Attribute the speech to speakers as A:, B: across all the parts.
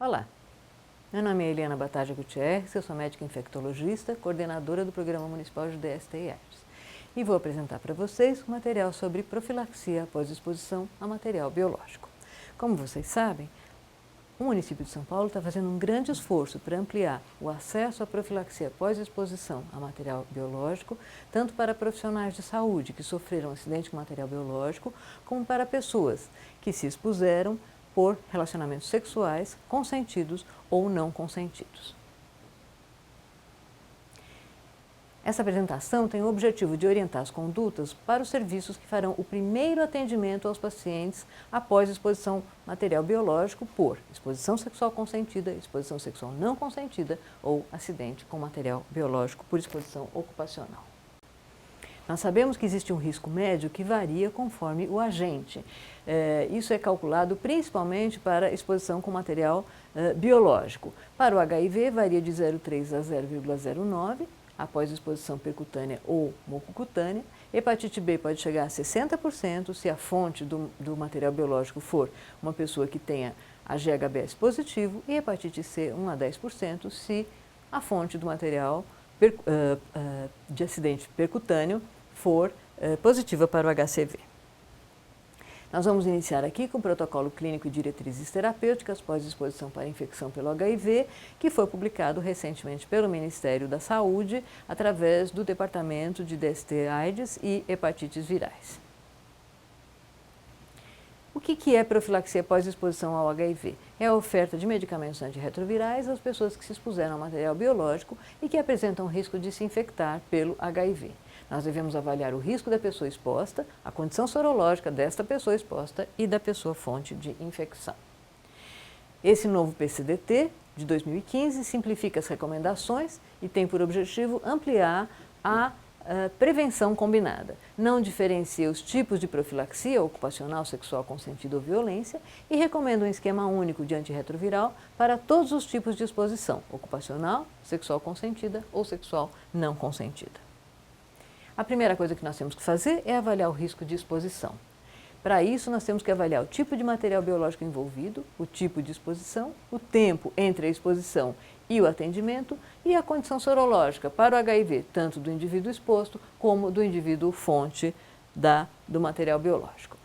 A: Olá, meu nome é Eliana Battagia Gutierrez, eu sou médica infectologista, coordenadora do Programa Municipal de DST e AIDS. E vou apresentar para vocês um material sobre profilaxia após exposição a material biológico. Como vocês sabem, o município de São Paulo está fazendo um grande esforço para ampliar o acesso à profilaxia após exposição a material biológico, tanto para profissionais de saúde que sofreram acidente com material biológico, como para pessoas que se expuseram por relacionamentos sexuais consentidos ou não consentidos. Essa apresentação tem o objetivo de orientar as condutas para os serviços que farão o primeiro atendimento aos pacientes após exposição a material biológico por exposição sexual consentida, exposição sexual não consentida ou acidente com material biológico por exposição ocupacional. Nós sabemos que existe um risco médio que varia conforme o agente. Isso é calculado principalmente para exposição com material biológico. Para o HIV, varia de 0,3 a 0,09, após exposição percutânea ou mucocutânea. Hepatite B pode chegar a 60% se a fonte do material biológico for uma pessoa que tenha AG/HBs positivo, e hepatite C 1 a 10% se a fonte do material de acidente percutâneo for positiva para o HCV. Nós vamos iniciar aqui com o protocolo clínico e diretrizes terapêuticas pós-exposição para infecção pelo HIV, que foi publicado recentemente pelo Ministério da Saúde através do Departamento de DST/AIDS e Hepatites Virais. O que é profilaxia pós-exposição ao HIV? É a oferta de medicamentos antirretrovirais às pessoas que se expuseram ao material biológico e que apresentam risco de se infectar pelo HIV. Nós devemos avaliar o risco da pessoa exposta, a condição sorológica desta pessoa exposta e da pessoa fonte de infecção. Esse novo PCDT de 2015 simplifica as recomendações e tem por objetivo ampliar a prevenção combinada. Não diferencia os tipos de profilaxia ocupacional, sexual consentida ou violência e recomenda um esquema único de antirretroviral para todos os tipos de exposição, ocupacional, sexual consentida ou sexual não consentida. A primeira coisa que nós temos que fazer é avaliar o risco de exposição. Para isso, nós temos que avaliar o tipo de material biológico envolvido, o tipo de exposição, o tempo entre a exposição e o atendimento e a condição sorológica para o HIV, tanto do indivíduo exposto como do indivíduo fonte do material biológico.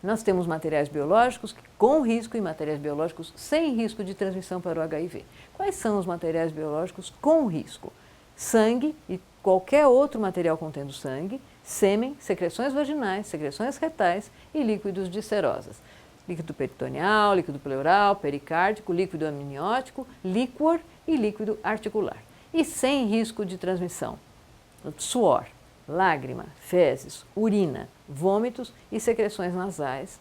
A: Nós temos materiais biológicos com risco e materiais biológicos sem risco de transmissão para o HIV. Quais são os materiais biológicos com risco? Sangue e qualquer outro material contendo sangue, sêmen, secreções vaginais, secreções retais e líquidos de serosas. Líquido peritoneal, líquido pleural, pericárdico, líquido amniótico, líquor e líquido articular. E sem risco de transmissão, suor, lágrima, fezes, urina, vômitos e secreções nasais.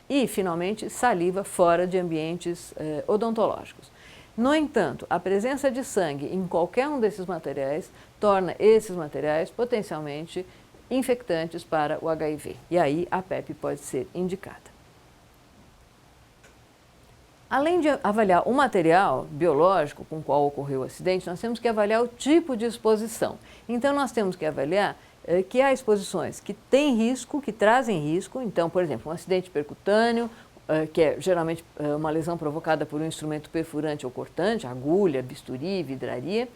A: E, finalmente, saliva fora de ambientes odontológicos. No entanto, a presença de sangue em qualquer um desses materiais torna esses materiais potencialmente infectantes para o HIV. E aí a PEP pode ser indicada. Além de avaliar o material biológico com o qual ocorreu o acidente, nós temos que avaliar o tipo de exposição. Então, nós temos que avaliar que há exposições que têm risco, que trazem risco. Então, por exemplo, um acidente percutâneo, que é geralmente uma lesão provocada por um instrumento perfurante ou cortante, agulha, bisturi, vidraria.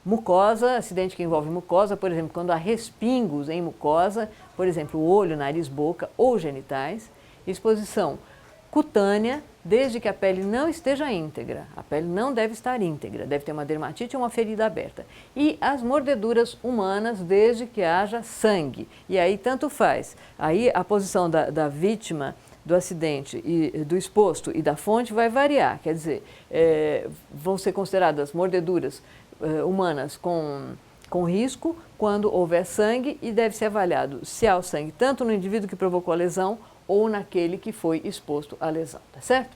A: Mucosa, acidente que envolve mucosa, por exemplo, quando há respingos em mucosa, por exemplo, olho, nariz, boca ou genitais. Exposição cutânea, desde que a pele não esteja íntegra. A pele não deve estar íntegra, deve ter uma dermatite ou uma ferida aberta. E as mordeduras humanas, desde que haja sangue. E aí tanto faz. Aí a posição da vítima do acidente e do exposto e da fonte vai variar, quer dizer, vão ser consideradas mordeduras humanas com risco quando houver sangue e deve ser avaliado se há o sangue tanto no indivíduo que provocou a lesão ou naquele que foi exposto à lesão, tá certo?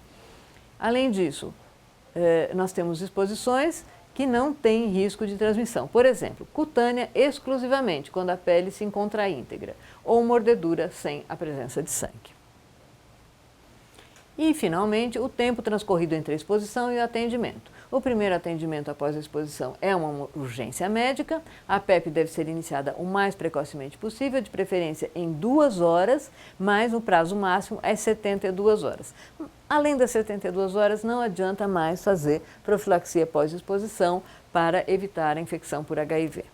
A: Além disso, nós temos exposições que não têm risco de transmissão, por exemplo, cutânea exclusivamente quando a pele se encontra íntegra ou mordedura sem a presença de sangue. E, finalmente, o tempo transcorrido entre a exposição e o atendimento. O primeiro atendimento após a exposição é uma urgência médica. A PEP deve ser iniciada o mais precocemente possível, de preferência em 2 horas, mas o prazo máximo é 72 horas. Além das 72 horas, não adianta mais fazer profilaxia pós-exposição para evitar a infecção por HIV.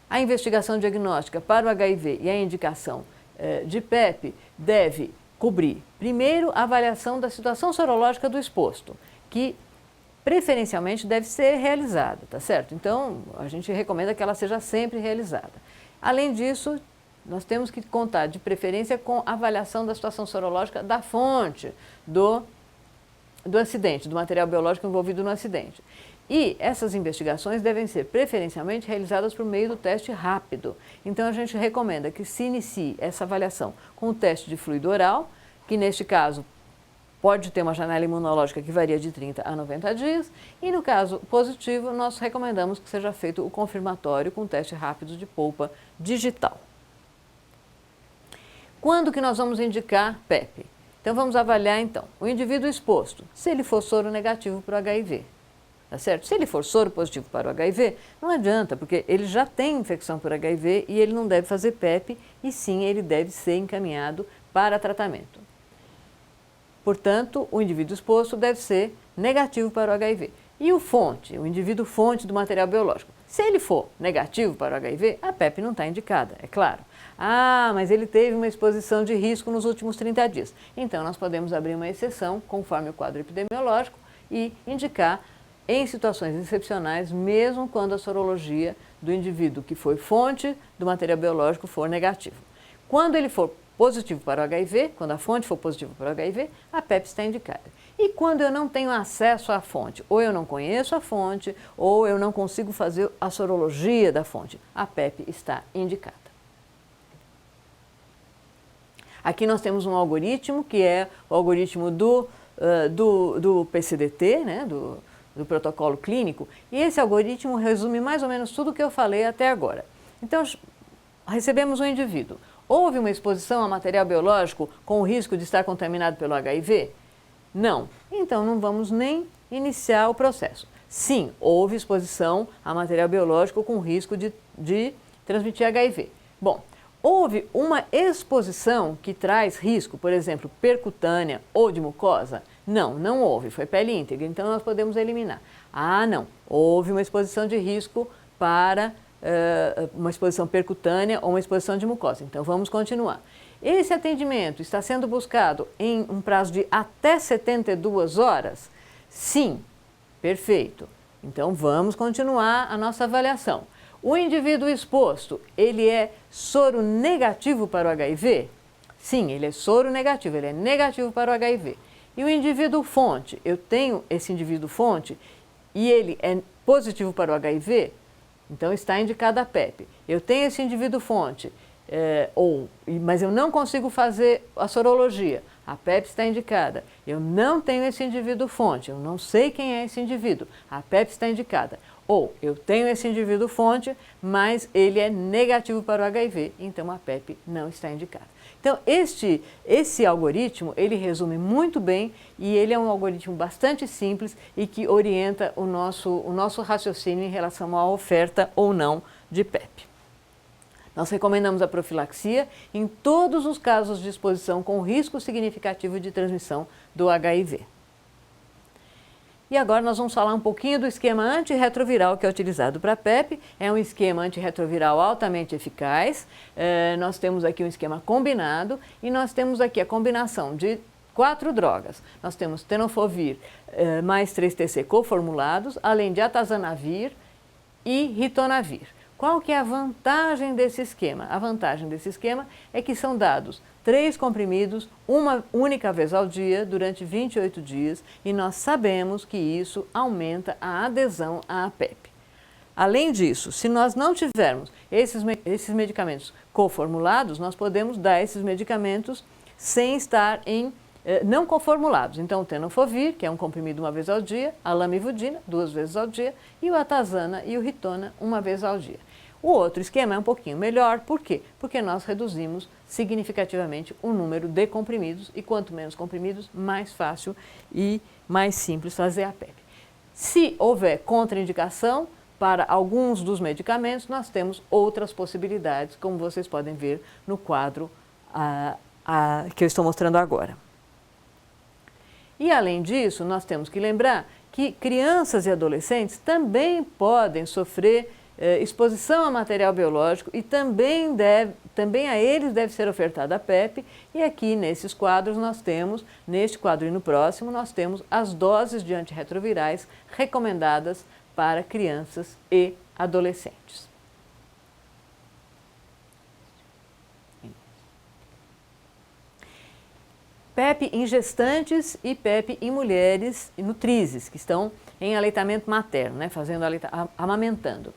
A: A investigação diagnóstica para o HIV e a indicação de PEP deve cobrir, primeiro, a avaliação da situação sorológica do exposto, que preferencialmente deve ser realizada, tá certo? Então, a gente recomenda que ela seja sempre realizada. Além disso, nós temos que contar, de preferência, com a avaliação da situação sorológica da fonte do acidente, do material biológico envolvido no acidente. E essas investigações devem ser preferencialmente realizadas por meio do teste rápido. Então, a gente recomenda que se inicie essa avaliação com o teste de fluido oral, que neste caso pode ter uma janela imunológica que varia de 30 a 90 dias, e no caso positivo, nós recomendamos que seja feito o confirmatório com teste rápido de polpa digital. Quando que nós vamos indicar PEP? Então, vamos avaliar então o indivíduo exposto, se ele for soro negativo para o HIV. Tá certo? Se ele for soro positivo para o HIV, não adianta, porque ele já tem infecção por HIV e ele não deve fazer PEP, e sim, ele deve ser encaminhado para tratamento. Portanto, o indivíduo exposto deve ser negativo para o HIV. E o indivíduo fonte do material biológico, se ele for negativo para o HIV, a PEP não está indicada, é claro. Ah, mas ele teve uma exposição de risco nos últimos 30 dias. Então, nós podemos abrir uma exceção, conforme o quadro epidemiológico, e indicar em situações excepcionais, mesmo quando a sorologia do indivíduo que foi fonte do material biológico for negativo. Quando ele for positivo para o HIV, quando a fonte for positiva para o HIV, a PEP está indicada. E quando eu não tenho acesso à fonte, ou eu não conheço a fonte, ou eu não consigo fazer a sorologia da fonte, a PEP está indicada. Aqui nós temos um algoritmo, que é o algoritmo do PCDT, né, do protocolo clínico, e esse algoritmo resume mais ou menos tudo o que eu falei até agora. Então, recebemos um indivíduo. Houve uma exposição a material biológico com o risco de estar contaminado pelo HIV? Não. Então, não vamos nem iniciar o processo. Sim, houve exposição a material biológico com risco de transmitir HIV. Bom, houve uma exposição que traz risco, por exemplo, percutânea ou de mucosa? Não, não houve, foi pele íntegra, então nós podemos eliminar. Ah, não, houve uma exposição de risco para uma exposição percutânea ou uma exposição de mucosa, então vamos continuar. Esse atendimento está sendo buscado em um prazo de até 72 horas? Sim, perfeito. Então vamos continuar a nossa avaliação. O indivíduo exposto, ele é soro negativo para o HIV? Sim, ele é soro negativo, ele é negativo para o HIV. E o indivíduo fonte, eu tenho esse indivíduo fonte e ele é positivo para o HIV, então está indicada a PEP. Eu tenho esse indivíduo fonte, mas eu não consigo fazer a sorologia, a PEP está indicada. Eu não tenho esse indivíduo fonte, eu não sei quem é esse indivíduo, a PEP está indicada. Ou eu tenho esse indivíduo fonte, mas ele é negativo para o HIV, então a PEP não está indicada. Então, esse algoritmo, ele resume muito bem e ele é um algoritmo bastante simples e que orienta o nosso raciocínio em relação à oferta ou não de PEP. Nós recomendamos a profilaxia em todos os casos de exposição com risco significativo de transmissão do HIV. E agora nós vamos falar um pouquinho do esquema antirretroviral que é utilizado para a PEP. É um esquema antirretroviral altamente eficaz. Nós temos aqui um esquema combinado e nós temos aqui a combinação de 4 drogas. Nós temos tenofovir mais 3-TC coformulados, além de atazanavir e ritonavir. Qual que é a vantagem desse esquema? A vantagem desse esquema é que são dados 3 comprimidos, uma única vez ao dia, durante 28 dias, e nós sabemos que isso aumenta a adesão à PEP. Além disso, se nós não tivermos esses medicamentos coformulados, nós podemos dar esses medicamentos sem estar não coformulados. Então, o tenofovir, que é um comprimido uma vez ao dia, a lamivudina, 2 vezes ao dia, e o atazana e o ritona, uma vez ao dia. O outro esquema é um pouquinho melhor, por quê? Porque nós reduzimos significativamente o número de comprimidos e quanto menos comprimidos, mais fácil e mais simples fazer a PEP. Se houver contraindicação para alguns dos medicamentos, nós temos outras possibilidades, como vocês podem ver no quadro que eu estou mostrando agora. E além disso, nós temos que lembrar que crianças e adolescentes também podem sofrer exposição a material biológico e também a eles deve ser ofertada a PEP. E aqui nesses quadros nós temos, neste quadro e no próximo, nós temos as doses de antirretrovirais recomendadas para crianças e adolescentes. PEP em gestantes e PEP em mulheres e nutrizes, que estão em aleitamento materno, né, amamentando.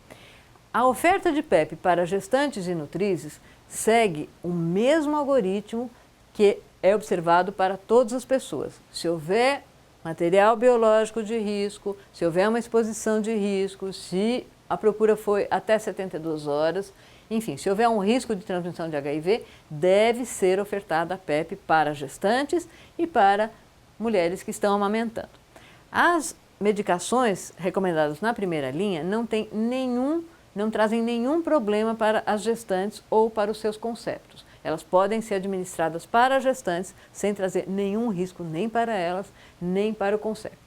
A: A oferta de PEP para gestantes e nutrizes segue o mesmo algoritmo que é observado para todas as pessoas. Se houver material biológico de risco, se houver uma exposição de risco, se a procura foi até 72 horas, enfim, se houver um risco de transmissão de HIV, deve ser ofertada a PEP para gestantes e para mulheres que estão amamentando. As medicações recomendadas na primeira linha não trazem nenhum problema para as gestantes ou para os seus conceptos. Elas podem ser administradas para gestantes sem trazer nenhum risco nem para elas, nem para o concepto.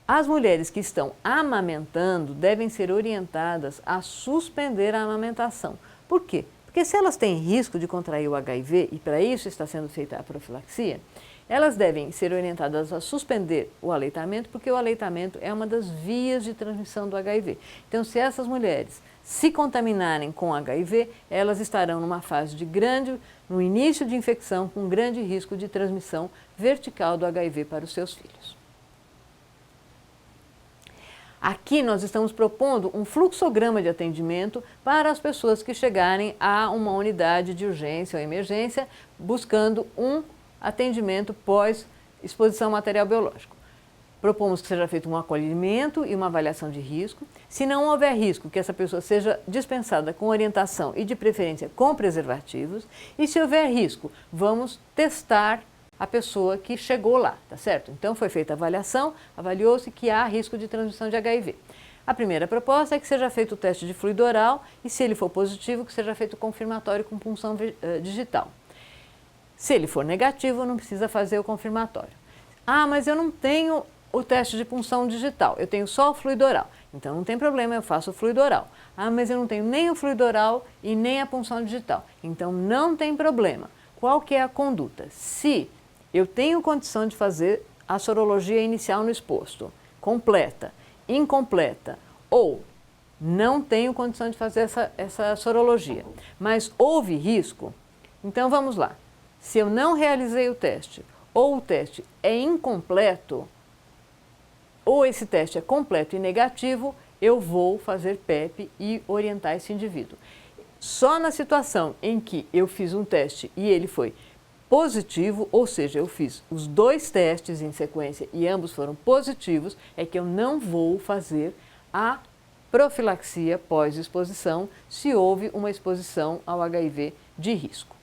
A: As mulheres que estão amamentando devem ser orientadas a suspender a amamentação. Por quê? Porque se elas têm risco de contrair o HIV, e para isso está sendo feita a profilaxia, elas devem ser orientadas a suspender o aleitamento, porque o aleitamento é uma das vias de transmissão do HIV. Então, se essas mulheres se contaminarem com HIV, elas estarão numa fase no início de infecção, com grande risco de transmissão vertical do HIV para os seus filhos. Aqui nós estamos propondo um fluxograma de atendimento para as pessoas que chegarem a uma unidade de urgência ou emergência buscando um atendimento pós-exposição a material biológico. Propomos que seja feito um acolhimento e uma avaliação de risco. Se não houver risco, que essa pessoa seja dispensada com orientação e de preferência com preservativos. E se houver risco, vamos testar a pessoa que chegou lá, tá certo? Então foi feita a avaliação, avaliou-se que há risco de transmissão de HIV. A primeira proposta é que seja feito o teste de fluido oral e, se ele for positivo, que seja feito o confirmatório com punção digital. Se ele for negativo, não precisa fazer o confirmatório. Ah, mas eu não tenho o teste de punção digital, eu tenho só o fluido oral. Então não tem problema, eu faço o fluido oral. Ah, mas eu não tenho nem o fluido oral e nem a punção digital. Então não tem problema. Qual que é a conduta? Se eu tenho condição de fazer a sorologia inicial no exposto, completa, incompleta, ou não tenho condição de fazer essa sorologia, mas houve risco, então vamos lá. Se eu não realizei o teste, ou o teste é incompleto, ou esse teste é completo e negativo, eu vou fazer PEP e orientar esse indivíduo. Só na situação em que eu fiz um teste e ele foi positivo, ou seja, eu fiz os 2 testes em sequência e ambos foram positivos, é que eu não vou fazer a profilaxia pós-exposição se houve uma exposição ao HIV de risco.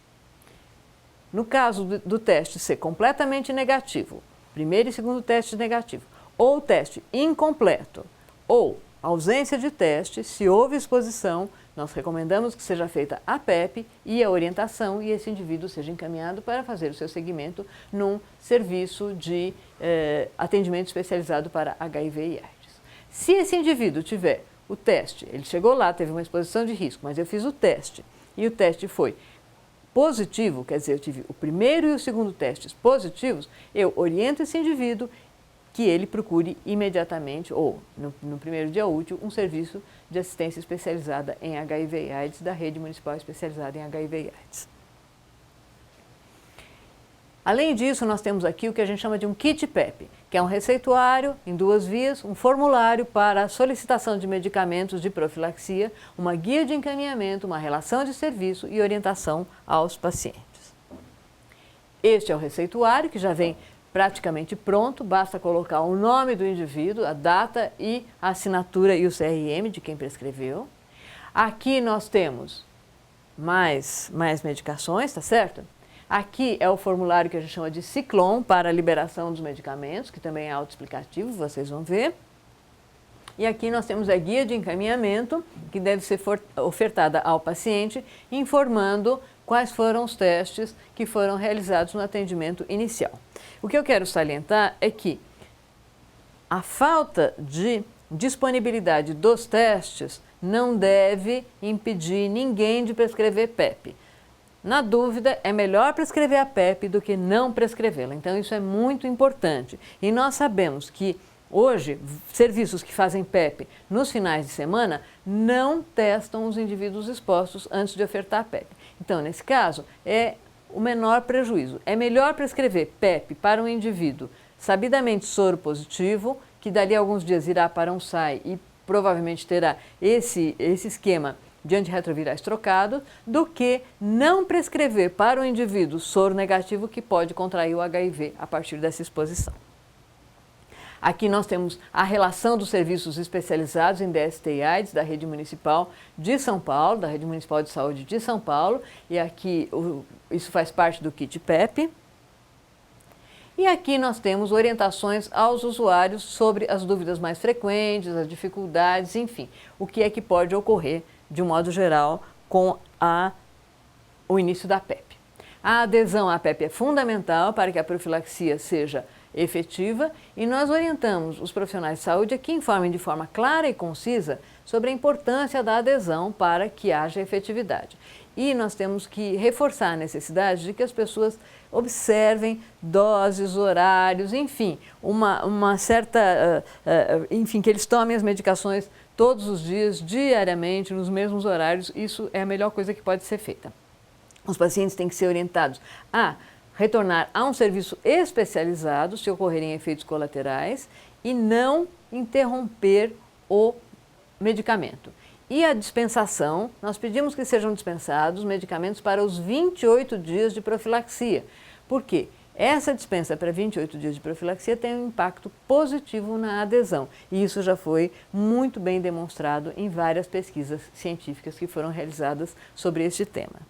A: No caso do teste ser completamente negativo, primeiro e segundo teste negativo, ou teste incompleto, ou ausência de teste, se houve exposição, nós recomendamos que seja feita a PEP e a orientação e esse indivíduo seja encaminhado para fazer o seu segmento num serviço de atendimento especializado para HIV e AIDS. Se esse indivíduo tiver o teste, ele chegou lá, teve uma exposição de risco, mas eu fiz o teste e o teste foi positivo, quer dizer, eu tive o primeiro e o segundo testes positivos, eu oriento esse indivíduo que ele procure imediatamente, ou no primeiro dia útil, um serviço de assistência especializada em HIV e AIDS da Rede Municipal Especializada em HIV e AIDS. Além disso, nós temos aqui o que a gente chama de um kit PEP, que é um receituário em 2 vias, um formulário para a solicitação de medicamentos de profilaxia, uma guia de encaminhamento, uma relação de serviço e orientação aos pacientes. Este é o receituário que já vem praticamente pronto, basta colocar o nome do indivíduo, a data e a assinatura e o CRM de quem prescreveu. Aqui nós temos mais medicações, tá certo? Aqui é o formulário que a gente chama de Ciclom para a liberação dos medicamentos, que também é autoexplicativo, vocês vão ver. E aqui nós temos a guia de encaminhamento, que deve ser ofertada ao paciente, informando quais foram os testes que foram realizados no atendimento inicial. O que eu quero salientar é que a falta de disponibilidade dos testes não deve impedir ninguém de prescrever PEP. Na dúvida, é melhor prescrever a PEP do que não prescrevê-la. Então, isso é muito importante. E nós sabemos que hoje, serviços que fazem PEP nos finais de semana não testam os indivíduos expostos antes de ofertar a PEP. Então, nesse caso, é o menor prejuízo. É melhor prescrever PEP para um indivíduo sabidamente soro positivo, que dali a alguns dias irá para um SAI e provavelmente terá esse esquema de antirretrovirais trocado, do que não prescrever para o indivíduo soro negativo que pode contrair o HIV a partir dessa exposição. Aqui nós temos a relação dos serviços especializados em DST e AIDS da Rede Municipal de São Paulo, da Rede Municipal de Saúde de São Paulo, e aqui isso faz parte do kit PEP. E aqui nós temos orientações aos usuários sobre as dúvidas mais frequentes, as dificuldades, enfim, o que é que pode ocorrer de um modo geral com o início da PEP. A adesão à PEP é fundamental para que a profilaxia seja efetiva e nós orientamos os profissionais de saúde a que informem de forma clara e concisa sobre a importância da adesão para que haja efetividade. E nós temos que reforçar a necessidade de que as pessoas observem doses, horários, enfim, uma certa, enfim, que eles tomem as medicações todos os dias, diariamente, nos mesmos horários. Isso é a melhor coisa que pode ser feita. Os pacientes têm que ser orientados a retornar a um serviço especializado se ocorrerem efeitos colaterais e não interromper o medicamento. E a dispensação, nós pedimos que sejam dispensados medicamentos para os 28 dias de profilaxia. Por quê? Essa dispensa para 28 dias de profilaxia tem um impacto positivo na adesão. E isso já foi muito bem demonstrado em várias pesquisas científicas que foram realizadas sobre este tema.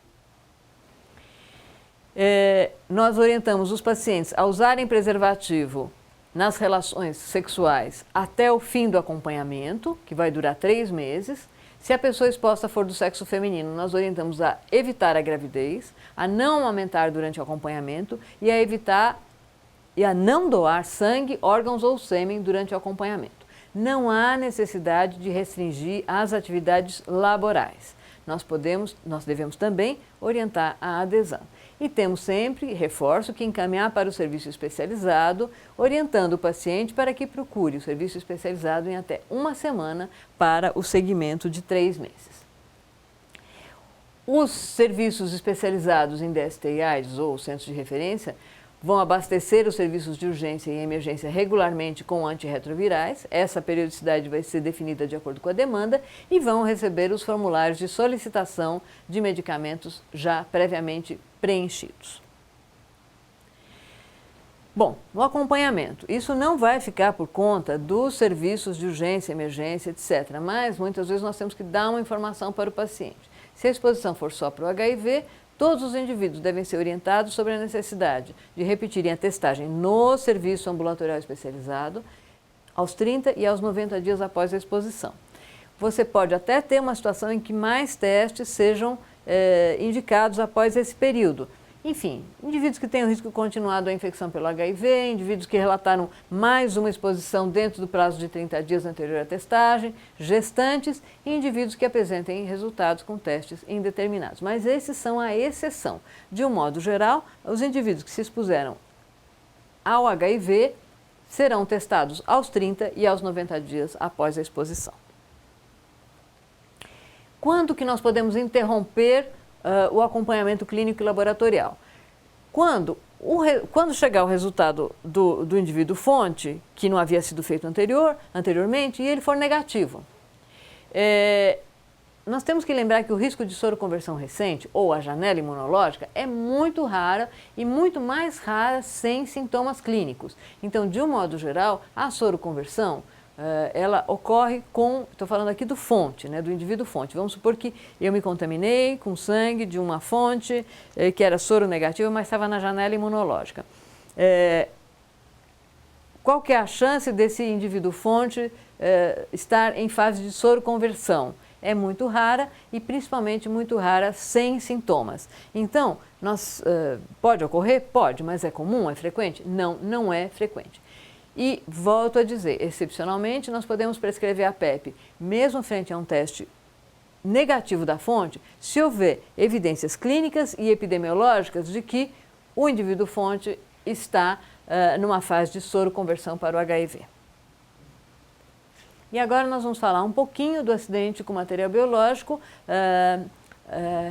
A: Nós orientamos os pacientes a usarem preservativo nas relações sexuais até o fim do acompanhamento, que vai durar 3 meses. Se a pessoa exposta for do sexo feminino, nós orientamos a evitar a gravidez, a não amamentar durante o acompanhamento e a evitar e a não doar sangue, órgãos ou sêmen durante o acompanhamento. Não há necessidade de restringir as atividades laborais. Nós devemos também orientar a adesão. E temos sempre, reforço, que encaminhar para o serviço especializado, orientando o paciente para que procure o serviço especializado em até 1 semana para o segmento de 3 meses. Os serviços especializados em DST e AIDS ou centros de referência vão abastecer os serviços de urgência e emergência regularmente com antirretrovirais. Essa periodicidade vai ser definida de acordo com a demanda e vão receber os formulários de solicitação de medicamentos já previamente preenchidos. Bom, no acompanhamento, isso não vai ficar por conta dos serviços de urgência, emergência, etc. Mas muitas vezes nós temos que dar uma informação para o paciente. Se a exposição for só para o HIV, todos os indivíduos devem ser orientados sobre a necessidade de repetirem a testagem no serviço ambulatorial especializado aos 30 e aos 90 dias após a exposição. Você pode até ter uma situação em que mais testes sejam indicados após esse período. Enfim, indivíduos que têm o risco continuado à infecção pelo HIV, indivíduos que relataram mais uma exposição dentro do prazo de 30 dias anterior à testagem, gestantes e indivíduos que apresentem resultados com testes indeterminados. Mas esses são a exceção. De um modo geral, os indivíduos que se expuseram ao HIV serão testados aos 30 e aos 90 dias após a exposição. Quando que nós podemos interromper o acompanhamento clínico e laboratorial? Quando chegar o resultado do indivíduo fonte, que não havia sido feito anteriormente, e ele for negativo. Nós temos que lembrar que o risco de soroconversão recente, ou a janela imunológica, é muito rara e muito mais rara sem sintomas clínicos. Então, de um modo geral, a soroconversão ela ocorre com, estou falando aqui do fonte, né, do indivíduo fonte. Vamos supor que eu me contaminei com sangue de uma fonte que era soro negativa, mas estava na janela imunológica. Qual que é a chance desse indivíduo fonte estar em fase de soroconversão? É muito rara e principalmente muito rara sem sintomas. Então, pode ocorrer? Pode, mas é comum? É frequente? Não, não é frequente. E volto a dizer, excepcionalmente nós podemos prescrever a PEP, mesmo frente a um teste negativo da fonte, se houver evidências clínicas e epidemiológicas de que o indivíduo fonte está numa fase de soroconversão para o HIV. E agora nós vamos falar um pouquinho do acidente com material biológico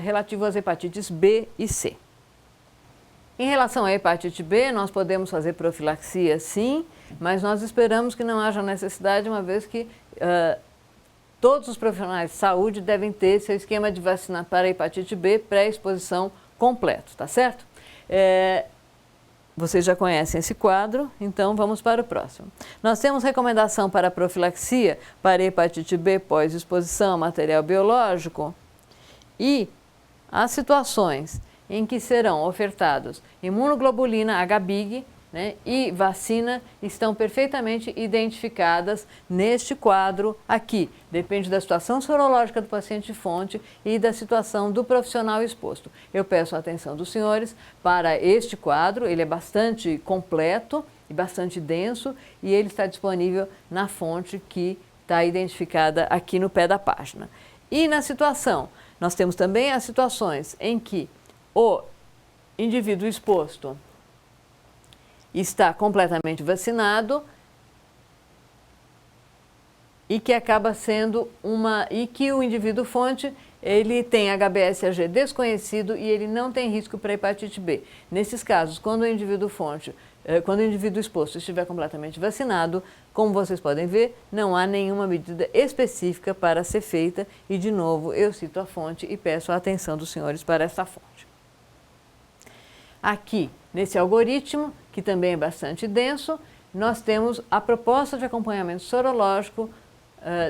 A: relativo às hepatites B e C. Em relação à hepatite B, nós podemos fazer profilaxia sim, mas nós esperamos que não haja necessidade, uma vez que todos os profissionais de saúde devem ter seu esquema de vacina para a hepatite B pré-exposição completo, tá certo? Vocês já conhecem esse quadro, então vamos para o próximo. Nós temos recomendação para profilaxia para hepatite B pós-exposição a material biológico e as situações em que serão ofertados imunoglobulina HBIG, né, e vacina estão perfeitamente identificadas neste quadro aqui. Depende da situação sorológica do paciente fonte e da situação do profissional exposto. Eu peço a atenção dos senhores para este quadro, ele é bastante completo e bastante denso e ele está disponível na fonte que está identificada aqui no pé da página. E na situação, nós temos também as situações em que o indivíduo exposto está completamente vacinado e que acaba sendo e que o indivíduo fonte ele tem HBsAg desconhecido e ele não tem risco para hepatite B. Nesses casos, quando o indivíduo exposto estiver completamente vacinado, como vocês podem ver, não há nenhuma medida específica para ser feita e, de novo, eu cito a fonte e peço a atenção dos senhores para essa fonte. Aqui, nesse algoritmo, que também é bastante denso, nós temos a proposta de acompanhamento sorológico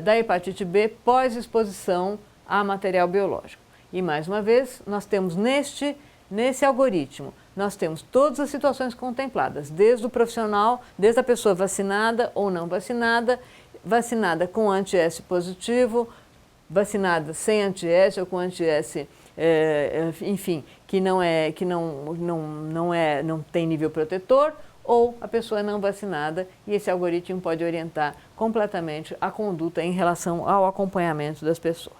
A: da hepatite B pós-exposição a material biológico. E, mais uma vez, nós temos nesse algoritmo, nós temos todas as situações contempladas, desde o profissional, desde a pessoa vacinada ou não vacinada, vacinada com anti-S positivo, vacinada sem anti-S ou com anti-S enfim, que não tem nível protetor, ou a pessoa não vacinada, e esse algoritmo pode orientar completamente a conduta em relação ao acompanhamento das pessoas.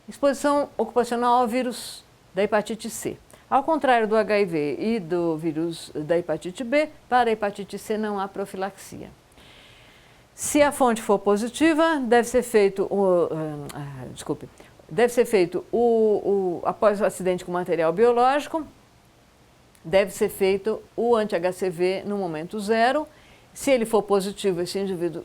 A: Exposição ocupacional ao vírus da hepatite C. Ao contrário do HIV e do vírus da hepatite B, para a hepatite C não há profilaxia. Se a fonte for positiva, deve ser feito após o acidente com material biológico, deve ser feito o anti-HCV no momento zero. Se ele for positivo, esse indivíduo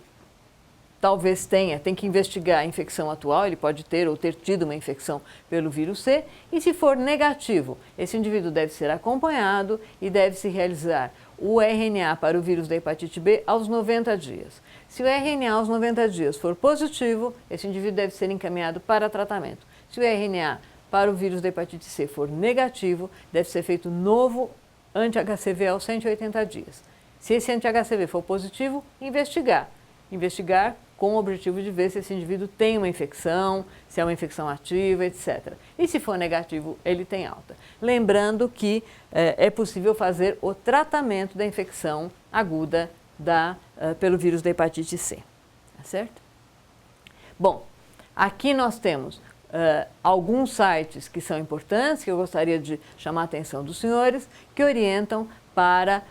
A: talvez tem que investigar a infecção atual, ele pode ter ou ter tido uma infecção pelo vírus C. E se for negativo, esse indivíduo deve ser acompanhado e deve-se realizar o RNA para o vírus da hepatite B aos 90 dias. Se o RNA aos 90 dias for positivo, esse indivíduo deve ser encaminhado para tratamento. Se o RNA para o vírus da hepatite C for negativo, deve ser feito novo anti-HCV aos 180 dias. Se esse anti-HCV for positivo, investigar com o objetivo de ver se esse indivíduo tem uma infecção, se é uma infecção ativa, etc. E se for negativo, ele tem alta. Lembrando que é possível fazer o tratamento da infecção aguda pelo vírus da hepatite C, tá certo? Bom, aqui nós temos alguns sites que são importantes, que eu gostaria de chamar a atenção dos senhores, que orientam para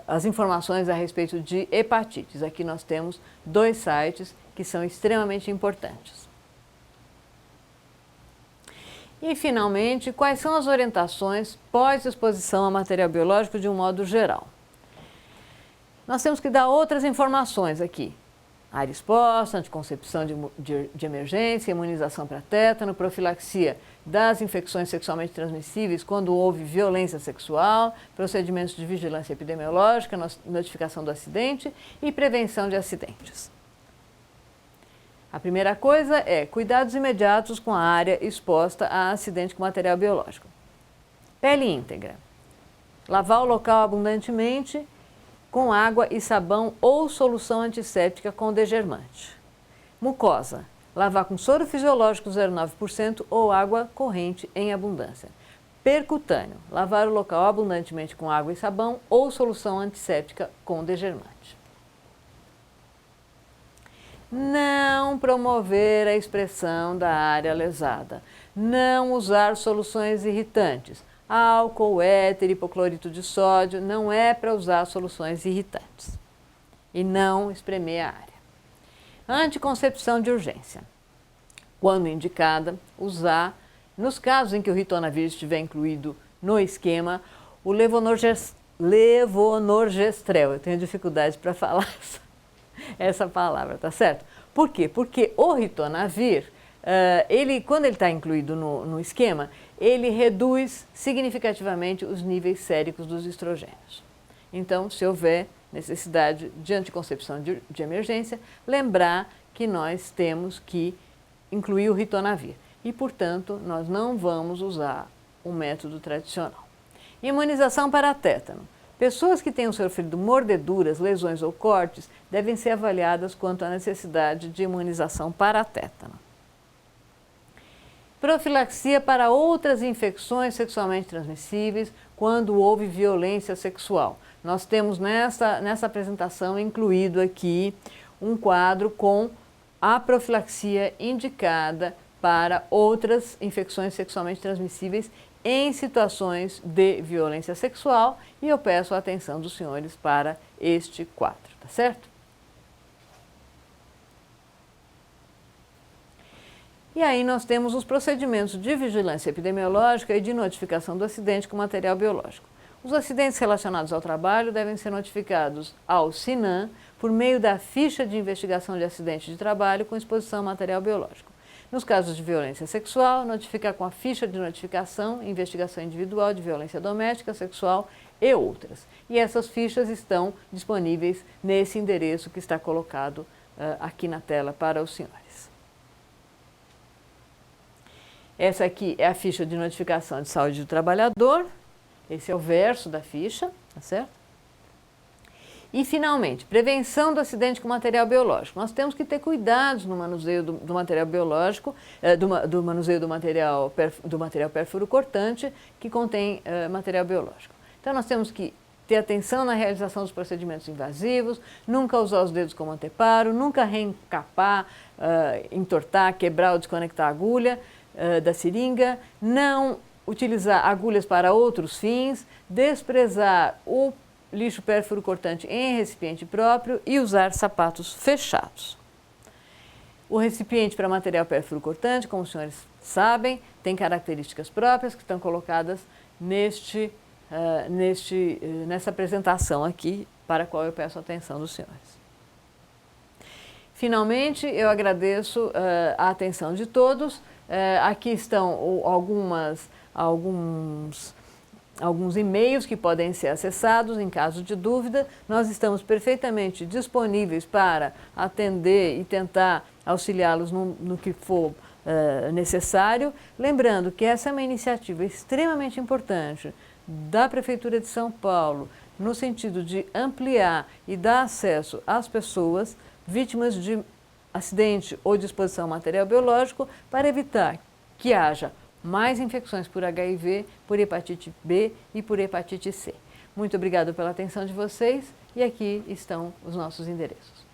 A: as informações a respeito de hepatites. Aqui nós temos 2 sites que são extremamente importantes. E, finalmente, quais são as orientações pós-exposição a material biológico de um modo geral? Nós temos que dar outras informações aqui. área exposta, anticoncepção de emergência, imunização para tétano, profilaxia das infecções sexualmente transmissíveis quando houve violência sexual, procedimentos de vigilância epidemiológica, notificação do acidente e prevenção de acidentes. A primeira coisa é cuidados imediatos com a área exposta a acidente com material biológico. Pele íntegra. Lavar o local abundantemente com água e sabão ou solução antisséptica com degermante. Mucosa. Lavar com soro fisiológico 0,9% ou água corrente em abundância. Percutâneo. Lavar o local abundantemente com água e sabão ou solução antisséptica com degermante. Não promover a expressão da área lesada. Não usar soluções irritantes. Álcool, éter, hipoclorito de sódio, não é para usar soluções irritantes. E não espremer a área. Anticoncepção de urgência. Quando indicada, usar, nos casos em que o ritonavir estiver incluído no esquema, o levonorgestrel. Eu tenho dificuldade para falar essa palavra, tá certo? Por quê? Porque o ritonavir, quando ele está incluído no esquema, ele reduz significativamente os níveis séricos dos estrogênios. Então, se houver necessidade de anticoncepção de emergência, lembrar que nós temos que incluir o ritonavir e, portanto, nós não vamos usar o método tradicional. Imunização para tétano. Pessoas que tenham sofrido mordeduras, lesões ou cortes devem ser avaliadas quanto à necessidade de imunização para tétano. Profilaxia para outras infecções sexualmente transmissíveis quando houve violência sexual. Nós temos nessa apresentação incluído aqui um quadro com a profilaxia indicada para outras infecções sexualmente transmissíveis em situações de violência sexual e eu peço a atenção dos senhores para este quadro, tá certo? E aí nós temos os procedimentos de vigilância epidemiológica e de notificação do acidente com material biológico. Os acidentes relacionados ao trabalho devem ser notificados ao SINAM por meio da ficha de investigação de acidente de trabalho com exposição a material biológico. Nos casos de violência sexual, notificar com a ficha de notificação, investigação individual de violência doméstica, sexual e outras. E essas fichas estão disponíveis nesse endereço que está colocado aqui na tela para os senhores. Essa aqui é a ficha de notificação de saúde do trabalhador. Esse é o verso da ficha, tá certo? E, finalmente, prevenção do acidente com material biológico. Nós temos que ter cuidados no manuseio do material biológico, do manuseio do material pérfuro cortante que contém material biológico. Então, nós temos que ter atenção na realização dos procedimentos invasivos, nunca usar os dedos como anteparo, nunca reencapar, entortar, quebrar ou desconectar a agulha da seringa, não utilizar agulhas para outros fins, desprezar o lixo pérfuro cortante em recipiente próprio e usar sapatos fechados. O recipiente para material pérfuro cortante, como os senhores sabem, tem características próprias que estão colocadas nessa apresentação aqui, para a qual eu peço a atenção dos senhores. Finalmente, eu agradeço a atenção de todos. Aqui estão alguns e-mails que podem ser acessados em caso de dúvida. Nós estamos perfeitamente disponíveis para atender e tentar auxiliá-los no que for necessário. Lembrando que essa é uma iniciativa extremamente importante da Prefeitura de São Paulo, no sentido de ampliar e dar acesso às pessoas vítimas de acidente ou de exposição a material biológico para evitar que haja mais infecções por HIV, por hepatite B e por hepatite C. Muito obrigada pela atenção de vocês e aqui estão os nossos endereços.